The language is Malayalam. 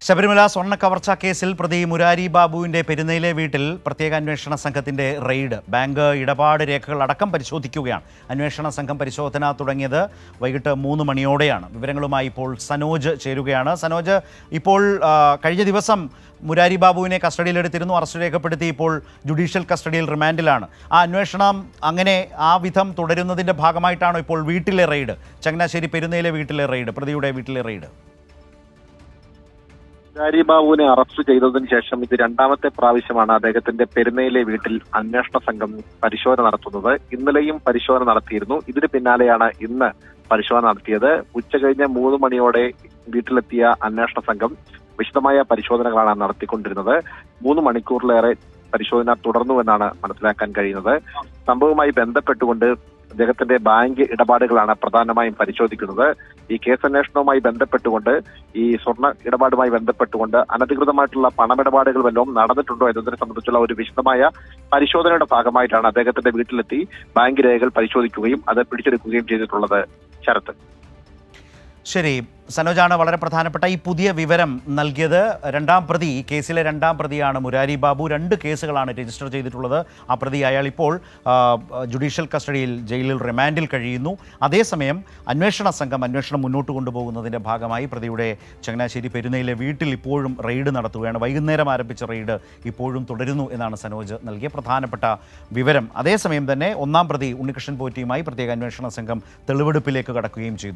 ശബരിമല സ്വർണ്ണ കവർച്ചാ കേസിൽ പ്രതി മുരാരി ബാബുവിന്റെ പെരുന്നയിലെ വീട്ടിൽ പ്രത്യേക അന്വേഷണ സംഘത്തിന്റെ റെയ്ഡ്. ബാങ്ക് ഇടപാട് രേഖകൾ അടക്കം പരിശോധിക്കുകയാണ്. അന്വേഷണ സംഘം പരിശോധന തുടങ്ങിയത് വൈകിട്ട് 3 മണിയോടെയാണ്. വിവരങ്ങളുമായി ഇപ്പോൾ സനോജ് ചേരുകയാണ്. സനോജ്, ഇപ്പോൾ കഴിഞ്ഞ ദിവസം മുരാരി ബാബുവിനെ കസ്റ്റഡിയിലെടുത്തിരുന്നു, അറസ്റ്റ് രേഖപ്പെടുത്തി ഇപ്പോൾ ജുഡീഷ്യൽ കസ്റ്റഡിയിൽ റിമാൻഡിലാണ്. ആ അന്വേഷണം അങ്ങനെ ആ വിധം തുടരുന്നതിൻ്റെ ഭാഗമായിട്ടാണോ ഇപ്പോൾ വീട്ടിലെ റെയ്ഡ്, ചങ്ങനാശ്ശേരി പെരുന്നയിലെ വീട്ടിലെ റെയ്ഡ്, പ്രതിയുടെ വീട്ടിലെ റെയ്ഡ്? മുരാരി ബാബുവിനെ അറസ്റ്റ് ചെയ്തതിനു ശേഷം ഇത് രണ്ടാമത്തെ പ്രാവശ്യമാണ് അദ്ദേഹത്തിന്റെ പെരുന്നയിലെ വീട്ടിൽ അന്വേഷണ സംഘം പരിശോധന നടത്തുന്നത്. ഇന്നലെയും പരിശോധന നടത്തിയിരുന്നു. ഇതിന് പിന്നാലെയാണ് ഇന്ന് പരിശോധന നടത്തിയത്. ഉച്ചകഴിഞ്ഞ് 3 മണിയോടെ വീട്ടിലെത്തിയ അന്വേഷണ സംഘം വിശദമായ പരിശോധനകളാണ് നടത്തിക്കൊണ്ടിരുന്നത്. 3 മണിക്കൂറിലേറെ പരിശോധന തുടർന്നുവെന്നാണ് മനസ്സിലാക്കാൻ കഴിയുന്നത്. സംഭവവുമായി ബന്ധപ്പെട്ടുകൊണ്ട് അദ്ദേഹത്തിന്റെ ബാങ്ക് ഇടപാടുകളാണ് പ്രധാനമായും പരിശോധിക്കുന്നത്. ഈ കേസന്വേഷണവുമായി ബന്ധപ്പെട്ടുകൊണ്ട്, ഈ സ്വർണ്ണ ഇടപാടുമായി ബന്ധപ്പെട്ടുകൊണ്ട് അനധികൃതമായിട്ടുള്ള പണമിടപാടുകൾ വല്ലതും നടന്നിട്ടുണ്ടോ എന്നതിനെ സംബന്ധിച്ചുള്ള ഒരു വിശദമായ പരിശോധനയുടെ ഭാഗമായിട്ടാണ് അദ്ദേഹത്തിന്റെ വീട്ടിലെത്തി ബാങ്ക് രേഖകൾ പരിശോധിക്കുകയും അത് പിടിച്ചെടുക്കുകയും ചെയ്തിട്ടുള്ളത്. ശരത്ത്. ശരി, സനോജാണ് വളരെ പ്രധാനപ്പെട്ട ഈ പുതിയ വിവരം നൽകിയത്. രണ്ടാം പ്രതി, ഈ കേസിലെ രണ്ടാം പ്രതിയാണ് മുരാരി ബാബു. 2 കേസുകളാണ് രജിസ്റ്റർ ചെയ്തിട്ടുള്ളത്. ആ പ്രതി അയാൾ ഇപ്പോൾ ജുഡീഷ്യൽ കസ്റ്റഡിയിൽ ജയിലിൽ റിമാൻഡിൽ കഴിയുന്നു. അതേസമയം അന്വേഷണ സംഘം അന്വേഷണം മുന്നോട്ട് കൊണ്ടുപോകുന്നതിൻ്റെ ഭാഗമായി പ്രതിയുടെ ചങ്ങനാശ്ശേരി പെരുന്നയിലെ വീട്ടിൽ ഇപ്പോഴും റെയ്ഡ് നടത്തുകയാണ്. വൈകുന്നേരം ആരംഭിച്ച റെയ്ഡ് ഇപ്പോഴും തുടരുന്നു എന്നാണ് സനോജ് നൽകിയ പ്രധാനപ്പെട്ട വിവരം. അതേസമയം തന്നെ ഒന്നാം പ്രതി ഉണ്ണികൃഷ്ണൻ പോറ്റിയുമായി പ്രത്യേക അന്വേഷണ സംഘം തെളിവെടുപ്പിലേക്ക് കടക്കുകയും ചെയ്തു.